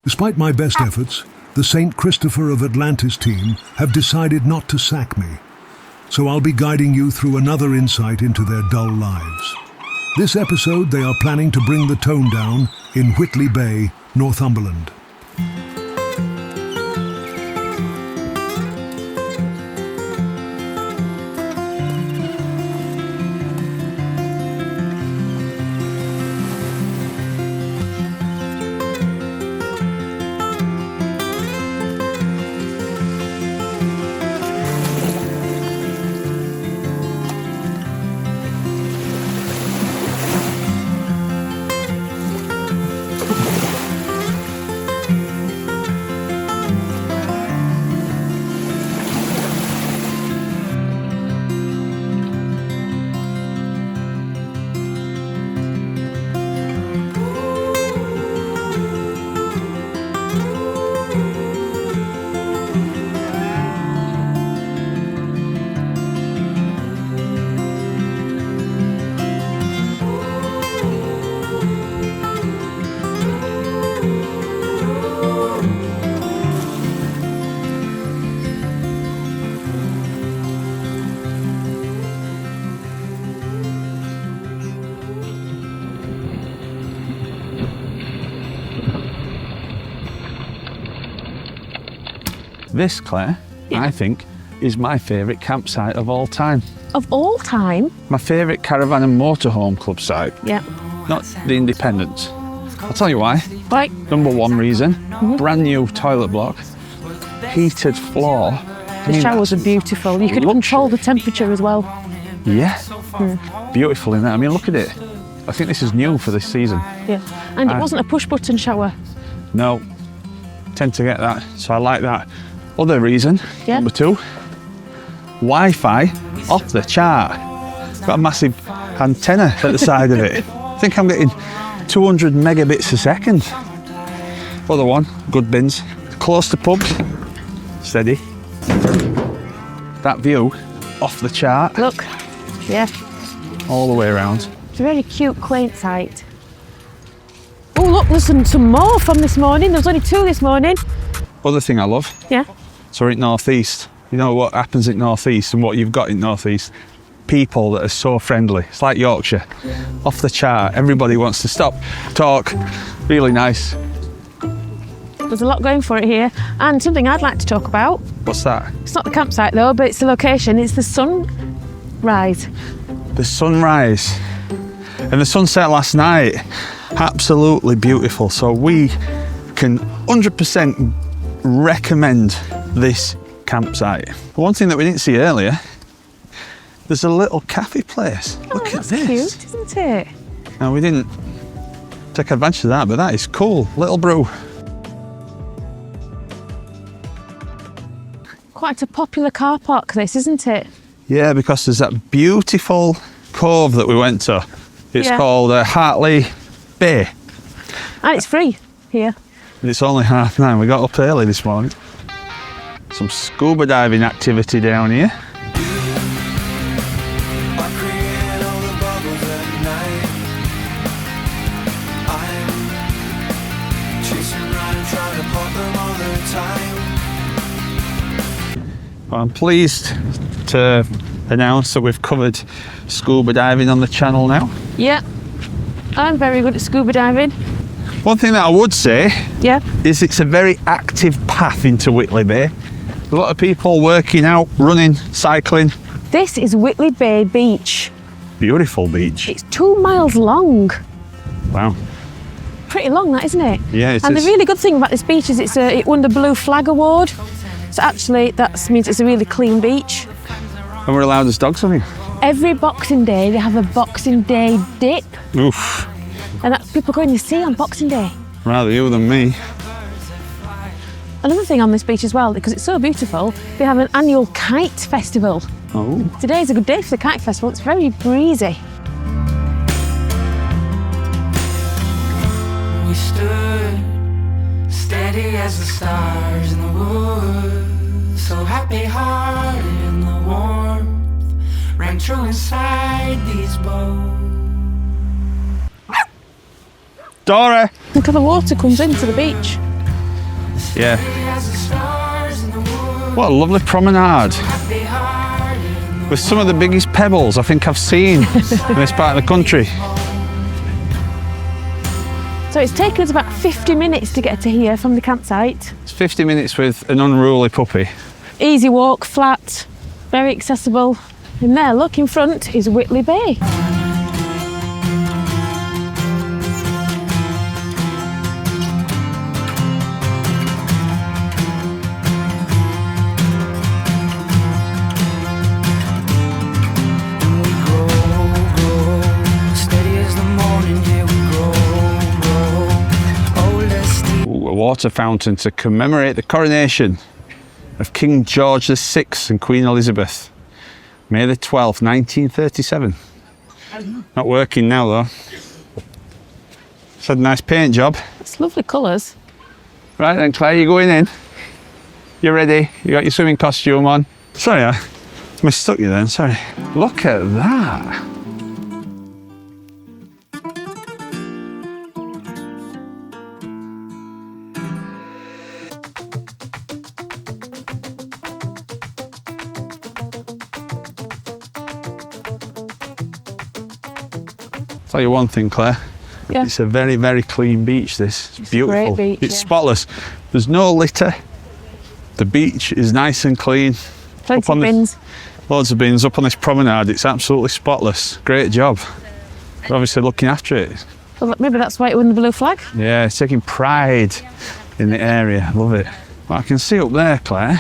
Despite my best efforts, the St. Christopher of Atlantis team have decided not to sack me. So I'll be guiding you through another insight into their dull lives. This episode, they are planning to bring the tone down in Whitley Bay, Northumberland. This, Claire, I think, is my favourite campsite of all time. Of all time? My favourite caravan and motorhome club site. Yeah. Not the Independence. I'll tell you why. Right. Number one reason, brand new toilet block, heated floor. The showers are beautiful. You can control the temperature as well. Yeah. Beautiful in there. I mean, look at it. I think this is new for this season. Yeah. And it wasn't a push-button shower. No. Tend to get that, so I like that. Other reason, number two, Wi-Fi off the chart. Got a massive antenna at the side of it. I think I'm getting 200 megabits a second. Other one, good bins. Close to pubs, steady. That view off the chart. Look, yeah. All the way around. It's a very cute, quaint site. Oh look, there's some more from this morning. There was only two this morning. Other thing I love. Yeah. So we're in Northeast. You know what happens in Northeast and what you've got in Northeast? People that are so friendly. It's like Yorkshire. Off the chart. Everybody wants to stop, talk. Really nice. There's a lot going for it here. And something I'd like to talk about. What's that? It's not the campsite though, but it's the location. It's the sunrise. The sunrise. And the sunset last night. Absolutely beautiful. So we can 100% recommend this campsite. One thing that we didn't see earlier, there's a little cafe place. Look at this. Cute, isn't it? Now we didn't take advantage of that, but that is cool. Little brew. Quite a popular car park this, isn't it? Yeah, because there's that beautiful cove that we went to. It's called Whitley Bay. And it's free here. And it's only 9:30. We got up early this morning. Some scuba diving activity down here. I'm pleased to announce that we've covered scuba diving on the channel now. Yeah, I'm very good at scuba diving. One thing that I would say is it's a very active path into Whitley Bay. A lot of people working out, running, cycling. This is Whitley Bay Beach. Beautiful beach. It's 2 miles long. Wow. Pretty long, that, isn't it? Yeah, it and is. The really good thing about this beach is it won the Blue Flag Award. So actually, that means it's a really clean beach. And we're allowed as dogs, I think. Every Boxing Day, they have a Boxing Day dip. Oof. And that's people go in the sea on Boxing Day. Rather you than me. Another thing on this beach as well, because it's so beautiful, they have an annual kite festival. Oh. Today's a good day for the kite festival. It's very breezy. We stood steady as the stars in the woods, so happy-hearted in the warmth rang true inside these bones. Dora! Look how the water comes into the beach. Yeah. as the stars in the woods. What a lovely promenade. Happy hearted. With some of the biggest pebbles I think I've seen in this part of the country. So it's taken us about 50 minutes to get to here from the campsite. It's 50 minutes with an unruly puppy. Easy walk, flat, very accessible. And there, look, in front is Whitley Bay. And we grow, steady as the morning, yeah, we grow. Oh, let's stay. Ooh, a water fountain to commemorate the coronation of King George VI and Queen Elizabeth. May the 12th, 1937. Not working now though. It's had a nice paint job. It's lovely colours. Right then, Claire, you're going in. You ready? You got your swimming costume on? Sorry, I mistook you then, sorry. Look at that. Tell you one thing, Claire. Yeah. It's a very, very clean beach, this. It's It's a beautiful. great beach, It's yeah. spotless. There's no litter. The beach is nice and clean. Plenty Up on of the- bins. Loads of bins up on this promenade. It's absolutely spotless. Great job. They're obviously looking after it. Well, maybe that's why it won the blue flag. Yeah, it's taking pride in the area. Love it. Well, I can see up there, Claire.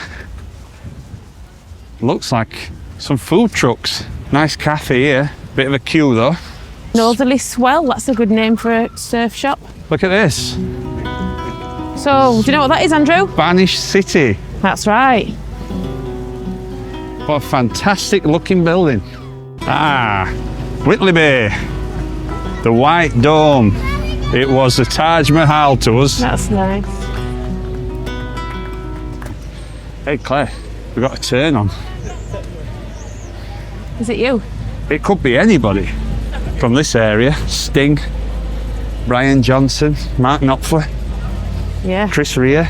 Looks like some food trucks. Nice cafe here. Bit of a queue though. Northerly Swell, that's a good name for a surf shop. Look at this. So, do you know what that is, Andrew? Spanish City. That's right. What a fantastic looking building. Ah, Whitley Bay. The White Dome. It was the Taj Mahal to us. That's nice. Hey Claire, we've got a turn on. Is it you? It could be anybody from this area. Sting, Brian Johnson, Mark Knopfler, Yeah. Chris Rea.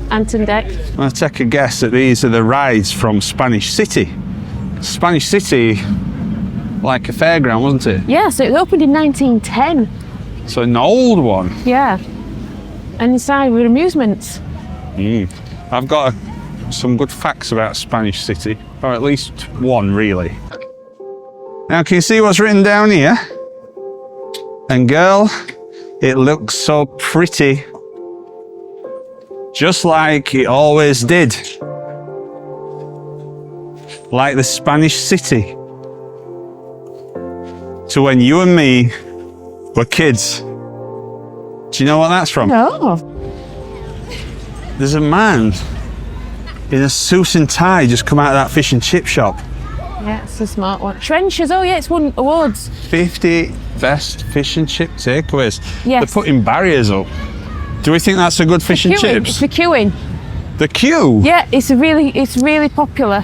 Anton Deck. I take a guess that these are the rides from Spanish City. Spanish City, like a fairground, wasn't it? Yeah, so it opened in 1910. So an old one. Yeah. And inside were amusements. I've got some good facts about Spanish City, or at least one really. Now can you see what's written down here? And girl, it looks so pretty. Just like it always did. Like the Spanish City. To when you and me were kids. Do you know what that's from? Oh. There's a man in a suit and tie just come out of that fish and chip shop. Yeah, it's a smart one. Trenchers, oh yeah, it's won awards. 50 best fish and chip takeaways. Yes. They're putting barriers up. Do we think that's a good fish and Queuing, it's chips? for queuing. The queue? Yeah, it's really popular.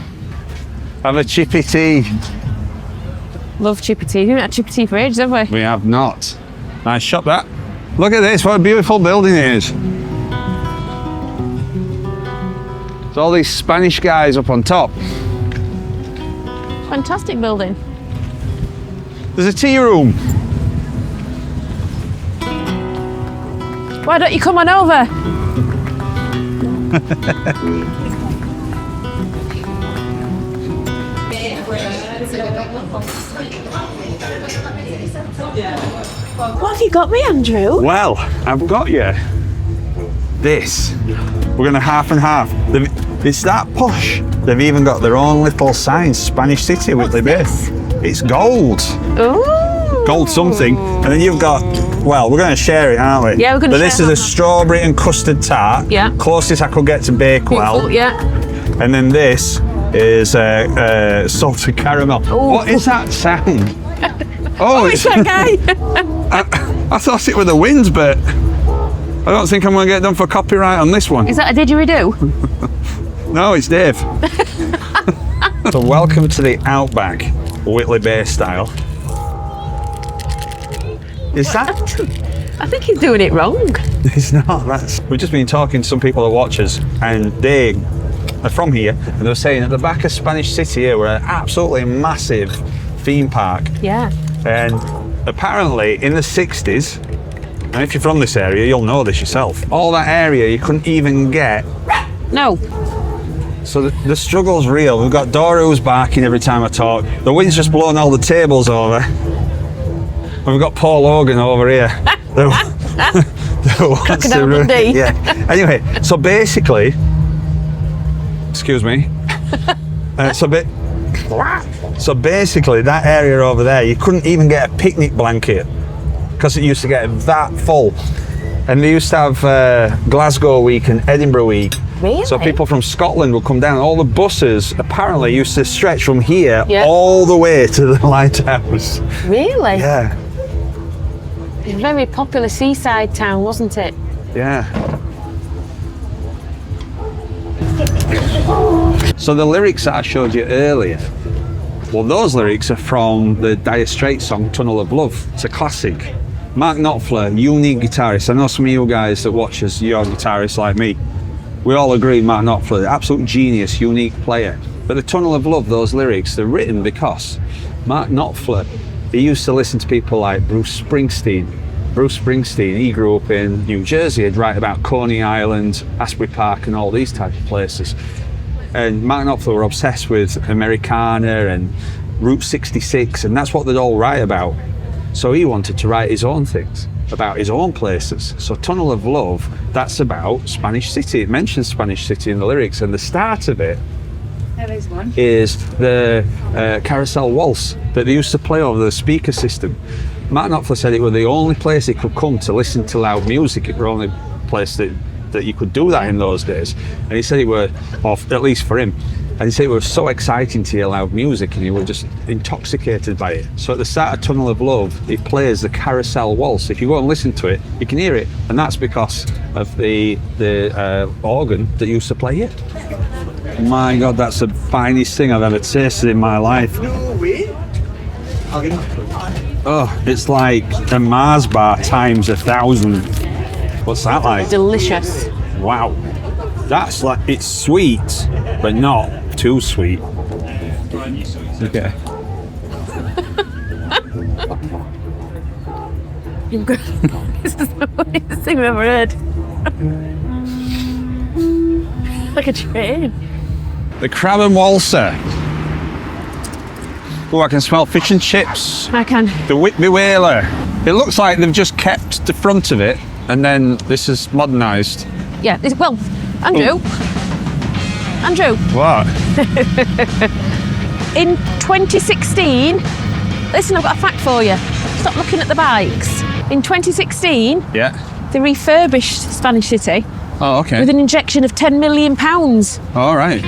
Have a chippy tea. Love chippy tea. We haven't had chippy tea for ages, have we? We have not. Nice shop that. Look at this, what a beautiful building it is. There's all these Spanish guys up on top. Fantastic building. There's a tea room. Why don't you come on over? What have you got me, Andrew? Well, I've got you this. We're gonna half and half. It's that posh. They've even got their own little sign, Spanish City, Whitley Bay. It's gold. Ooh. Gold something. And then you've got, well, we're gonna share it, aren't we? Yeah, we're gonna But share this is that. a strawberry and custard tart. Yeah. Closest I could get to Bakewell. Oh, yeah. And then this is salted caramel. Ooh. What is that sound? Oh, It's that guy. I thought it was the wind, but I don't think I'm going to get done for copyright on this one. Is that a didgeridoo? No, it's Dave. So welcome to the Outback, Whitley Bay style. Is that? I think he's doing it wrong. It's not. We've just been talking to some people that watch us, and they are from here, and they were saying at the back of Spanish City here, we're an absolutely massive theme park. Yeah. And apparently in the 60s, and if you're from this area, you'll know this yourself, all that area you couldn't even get. No. So the struggle's real. We've got Dora who's barking every time I talk. The wind's just blowing all the tables over. And we've got Paul Hogan over here. Crocodile Dundee. Yeah. Anyway, so basically, excuse me. So basically, that area over there, you couldn't even get a picnic blanket because it used to get that full. And they used to have Glasgow Week and Edinburgh Week. Really? So people from Scotland would come down. All the buses apparently used to stretch from here Yeah. all the way to the lighthouse. Really? Yeah. A very popular seaside town, wasn't it? Yeah. So the lyrics that I showed you earlier, well, those lyrics are from the Dire Straits song Tunnel of Love. It's a classic. Mark Knopfler, unique guitarist. I know some of you guys that watch us, you're guitarists like me. We all agree Mark Knopfler, absolute genius, unique player. But the Tunnel of Love, those lyrics, they're written because Mark Knopfler, he used to listen to people like Bruce Springsteen. Bruce Springsteen, he grew up in New Jersey. He'd write about Coney Island, Asbury Park and all these type of places. And Mark Knopfler were obsessed with Americana and Route 66, and that's what they'd all write about. So he wanted to write his own things about his own places. So Tunnel of Love, that's about Spanish City. It mentions Spanish City in the lyrics, and the start of it is the carousel waltz that they used to play over the speaker system. Mark Knopfler said it was the only place he could come to listen to loud music. It was the only place that you could do that in those days. And he said it were, or at least for him, and he said it was so exciting to hear loud music and he was just intoxicated by it. So at the start of Tunnel of Love, he plays the carousel waltz. If you go and listen to it, you can hear it, and that's because of the organ that used to play it. My God, that's the finest thing I've ever tasted in my life. Oh, it's like a Mars bar times 1,000. What's that like? Delicious. Wow. That's like, it's sweet, but not too sweet. Okay. This is the funniest thing I've ever heard. Like a train. The Crab and Walser. Oh, I can smell fish and chips. I can. The Whitley Whaler. It looks like they've just kept the front of it and then this is modernised. Yeah, well, Andrew. Andrew. What? In 2016, listen, I've got a fact for you. Stop looking at the bikes. In 2016, Yeah. they refurbished Spanish City Oh, okay. with an injection of £10 million. All right.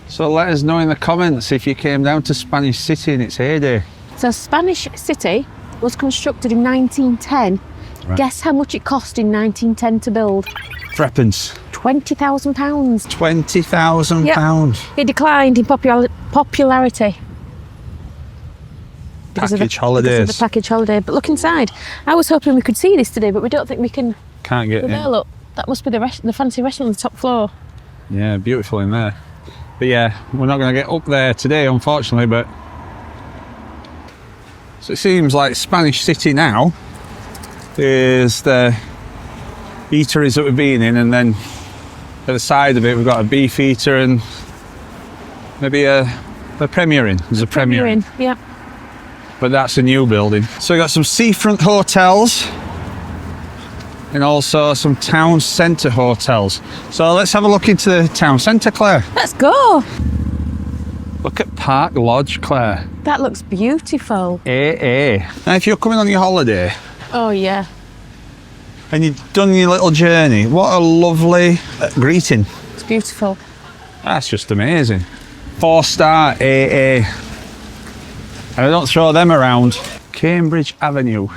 So let us know in the comments if you came down to Spanish City in its heyday. So Spanish City was constructed in 1910. Right. Guess how much it cost in 1910 to build? Threepence. £20,000. £20,000. It declined in popularity. Package Because holidays. of the package holiday. But look inside. I was hoping we could see this today, but we don't think we can. Can't get But there, in. look. That must be the fancy restaurant on the top floor. Yeah, beautiful in there. But yeah, we're not going to get up there today, unfortunately, but... So it seems like Spanish City now is the eateries that we've been in, and then at the side of it we've got a beef eater and maybe a Premier Inn. There's a Premier Inn. Yeah. But that's a new building. So we've got some seafront hotels. and also some town centre hotels. So let's have a look into the town centre, Claire. Let's go. Look at Park Lodge, Claire. That looks beautiful. AA. Now, if you're coming on your holiday Oh yeah. and you've done your little journey, what a lovely greeting. It's beautiful. That's just amazing. 4-star AA. And I don't throw them around. Cambridge Avenue.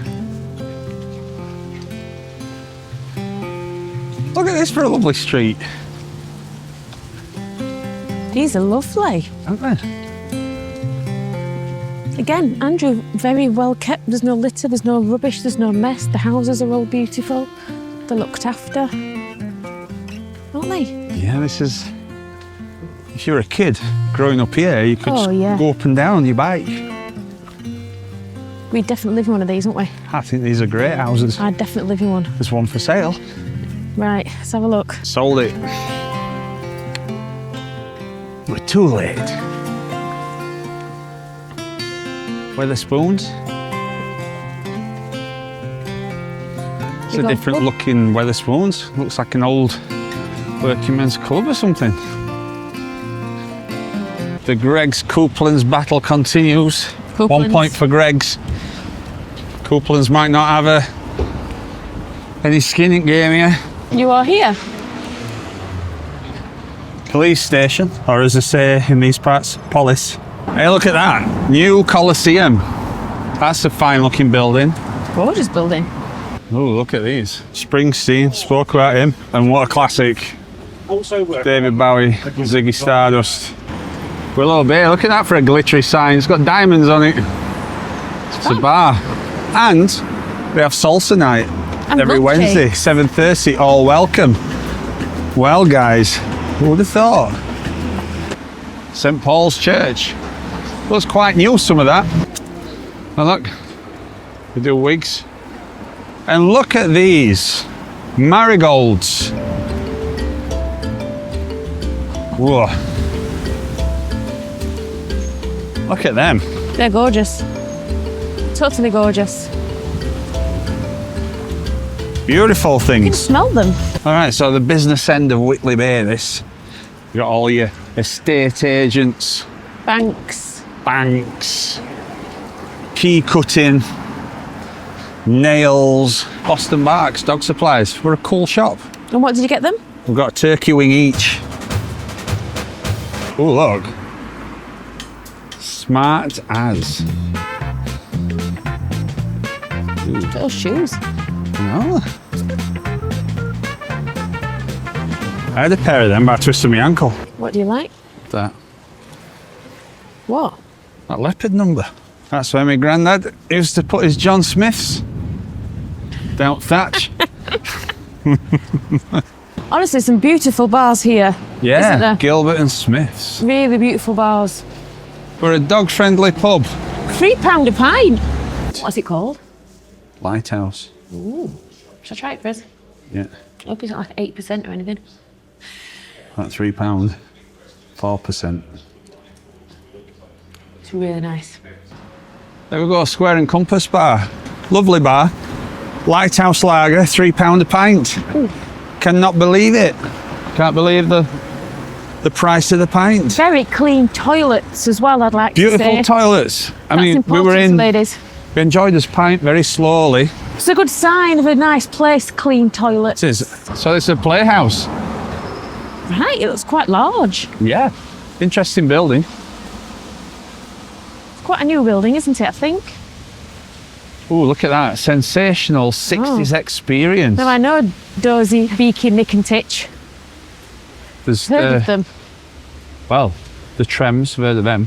Look at this for a lovely street, These are lovely. aren't they? Again, Andrew, very well kept. There's no litter, there's no rubbish, there's no mess. The houses are all beautiful. They're looked after. Aren't they? Yeah, this is... If you're a kid growing up here, you could Oh, just yeah. go up and down on your bike. We'd definitely live in one of these, wouldn't we? I think these are great houses. I'd definitely live in one. There's one for sale. Right, let's have a look. Sold it. We're too late. Weatherspoons. It's You a got different one? looking Weatherspoons. Looks like an old working men's club or something. The Greggs Couplands battle continues. 1 Couplands. point for Greggs. Couplands might not have any skin in game here. You are here. Police station, or as they say in these parts, police. Hey, look at that. New Coliseum. That's a fine looking building. Gorgeous building. Oh, look at these. Springsteen, spoke about him. And what a classic. David Bowie, Ziggy Stardust. Willow Bay, look at that for a glittery sign. It's got diamonds on it. It's a bar. And they have salsa night And every block Wednesday, cakes. 7:30, all welcome. Well, guys, who would have thought? St Paul's Church. Looks quite new, some of that. Now look, they do wigs. And look at these marigolds. Whoa. Look at them. They're gorgeous. Totally gorgeous. Beautiful You can things. smell them. All right, so the business end of Whitley Bay, this. You got all your estate agents, Banks. banks, key cutting, nails, Boston Barks, dog supplies. We're a cool shop. And what did you get them? We've got a turkey wing each. Oh, look. Smart as. Little shoes. No. I had a pair of them, but I twisted my ankle. What do you like? That What? leopard number. That's where my granddad used to put his John Smiths. Down Thatch. Honestly, some beautiful bars here. Isn't Yeah, there? Gilbert and Smiths. Really beautiful bars. We're a dog-friendly pub. £3 a pint. What's it called? Lighthouse. Should I try it first? Yeah, I hope it's not like 8% or anything. at £3, 4%. It's really nice. There we go, Square and Compass bar. Lovely bar. Lighthouse lager, £3 a pint. Cannot believe it. Can't believe the price of the pint. Very clean toilets as well, I'd like to Beautiful say. toilets. I That's mean, we important, were in, ladies. we enjoyed this pint very slowly. It's a good sign of a nice place, clean toilets. It is. So it's a playhouse. Right, it looks quite large. Yeah. Interesting building. It's quite a new building, isn't it, I think? Oh, look at that. Sensational 60s experience. Now I know Dozy, Beaky, Nick and Titch. There's, Heard of them. well, the Trems, I've heard of them.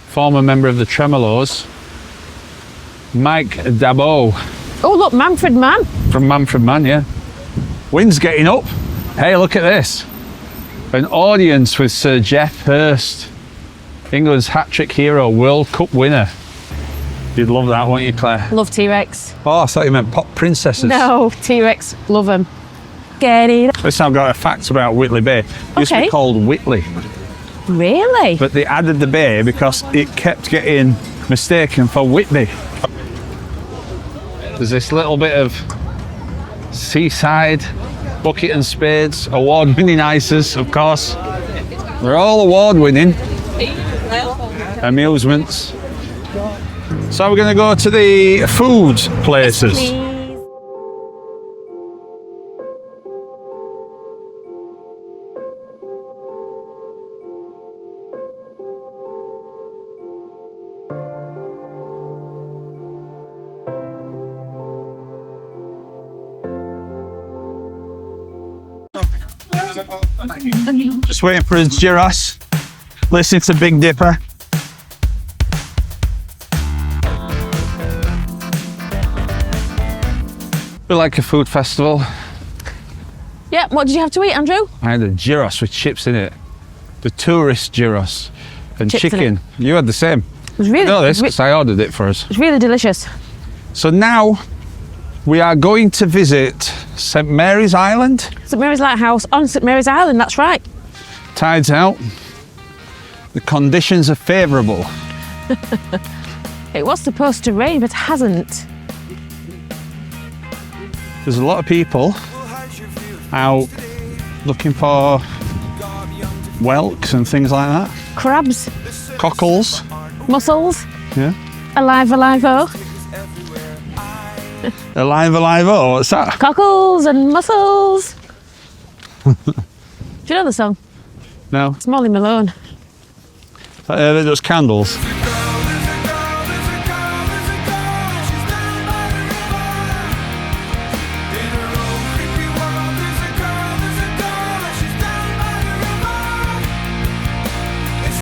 Former member of the Tremolos, Mike Dabo Oh, look, Manfred Mann. from Manfred Mann, yeah. Wind's getting up. Hey, look at this. An audience with Sir Geoff Hurst, England's hat-trick hero, World Cup winner. You'd love that, wouldn't you, Claire? Love T-Rex. Oh, I thought you meant pop princesses. No, T-Rex, love them. Get it. Listen, I've got a fact about Whitley Bay. It used to Okay. be called Whitley, Really? but they added the bay because it kept getting mistaken for Whitby. There's this little bit of Seaside, bucket and spades, award-winning ices, of course. They're all award-winning. Amusements. So we're going to go to the food places. Please. Just waiting for his gyros. Listening to Big Dipper. Bit like a food festival. Yeah, what did you have to eat, Andrew? I had a gyros with chips in it. The tourist gyros. And Chips in chicken. You had the same. It was really, I know this because I ordered it for us. it was really delicious. So now we are going to visit St Mary's Island. St Mary's Lighthouse on St Mary's Island, that's right. Tide's out. The conditions are favourable. It was supposed to rain, but it hasn't. There's a lot of people out looking for whelks and things like that. Crabs, Cockles. mussels, Yeah. alive, oh. Alive, oh, what's that? Cockles and mussels. Do you know the song? No. It's Molly Malone. They're just candles.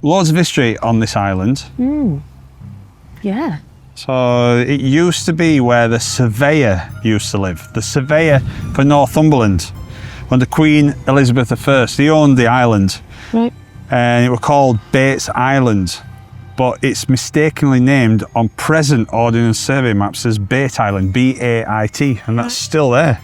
Loads of history on this island. Yeah. So it used to be where the surveyor used to live. The surveyor for Northumberland. Under Queen Elizabeth I, he owned the island. Right. And it was called Bates Island. But it's mistakenly named on present Ordnance Survey maps as Bait Island, B-A-I-T, and that's still there.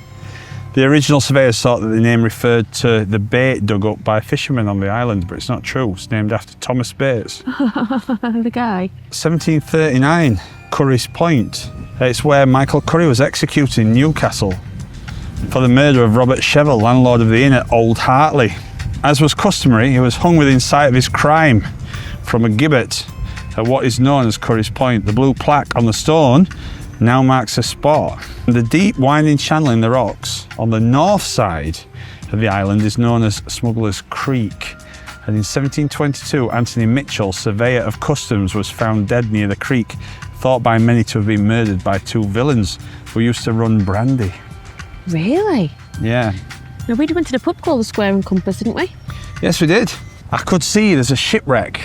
The original surveyors thought that the name referred to the bait dug up by fishermen on the island, but it's not true. It's named after Thomas Bates. The guy. 1739, Curry's Point. It's where Michael Curry was executed in Newcastle for the murder of Robert Chevel, landlord of the inn at Old Hartley. As was customary, he was hung within sight of his crime from a gibbet at what is known as Curry's Point. The blue plaque on the stone now marks a spot. The deep winding channel in the rocks on the north side of the island is known as Smuggler's Creek. And in 1722, Anthony Mitchell, surveyor of customs, was found dead near the creek, thought by many to have been murdered by two villains who used to run brandy. Really? Yeah. No, we went to the pub called the Square and Compass, didn't we? Yes, we did. I could see there's a shipwreck.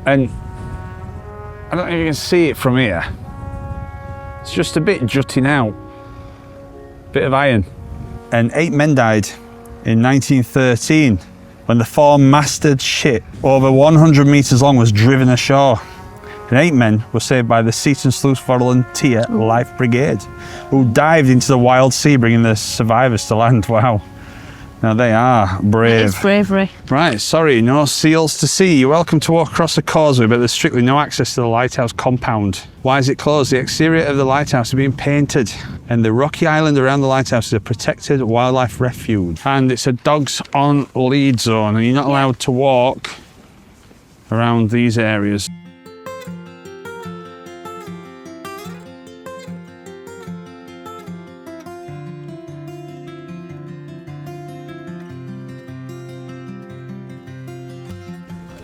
And I don't know if you can see it from here. It's just a bit jutting out. Bit of iron. And 8 men died in 1913 when the 4-masted ship over 100 metres long was driven ashore. And 8 men were saved by the Seaton Sluice Volunteer Life Brigade, who dived into the wild sea, bringing the survivors to land. Wow. Now they are brave. It's bravery. Right, sorry, no seals to see. You're welcome to walk across the causeway, but there's strictly no access to the lighthouse compound. Why is it closed? The exterior of the lighthouse is being painted, and the rocky island around the lighthouse is a protected wildlife refuge. And it's a dogs on lead zone, and you're not allowed to walk around these areas.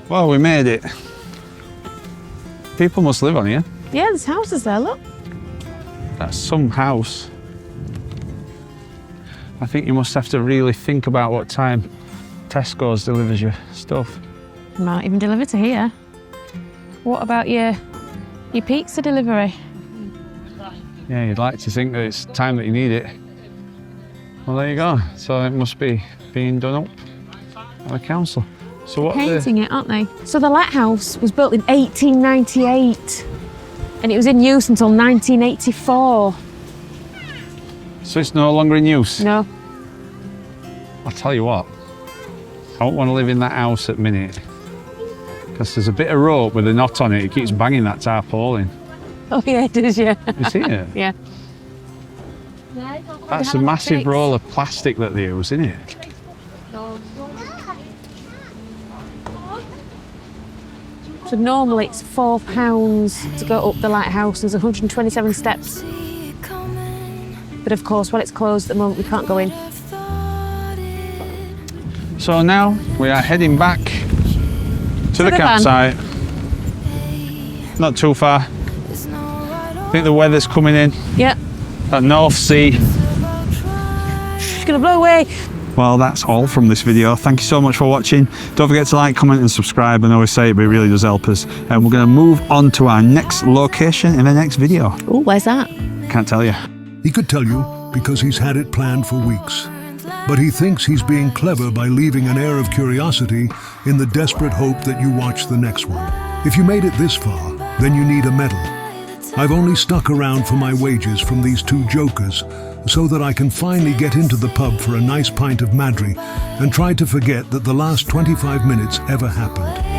Well, we made it. People must live on here. Yeah, there's houses there, look. That's some house. I think you must have to really think about what time Tesco's delivers your stuff. Might even deliver to here. What about your pizza delivery? Yeah, you'd like to think that it's time that you need it. Well, there you go. So it must be being done up by the council. So what Painting it, aren't they? So the lighthouse was built in 1898 and it was in use until 1984. So it's no longer in use? No. I'll tell you what, I don't want to live in that house at the minute because there's a bit of rope with a knot on it. It keeps banging that tarpaulin. Oh yeah, it is, yeah. You see it? Yeah. I That's a massive roll of plastic that they use, isn't it? So normally it's £4 to go up the lighthouse. There's 127 steps. But of course, when it's closed at the moment, we can't go in. So now we are heading back to the campsite. Not too far. I think the weather's coming in. Yeah. That North Sea. It's gonna blow away. Well, that's all from this video. Thank you so much for watching. Don't forget to like, comment and subscribe. I always say it, but it really does help us. And we're going to move on to our next location in the next video. Oh, where's that? Can't tell you. He could tell you because he's had it planned for weeks. But he thinks he's being clever by leaving an air of curiosity in the desperate hope that you watch the next one. If you made it this far, then you need a medal. I've only stuck around for my wages from these two jokers so that I can finally get into the pub for a nice pint of Madry and try to forget that the last 25 minutes ever happened.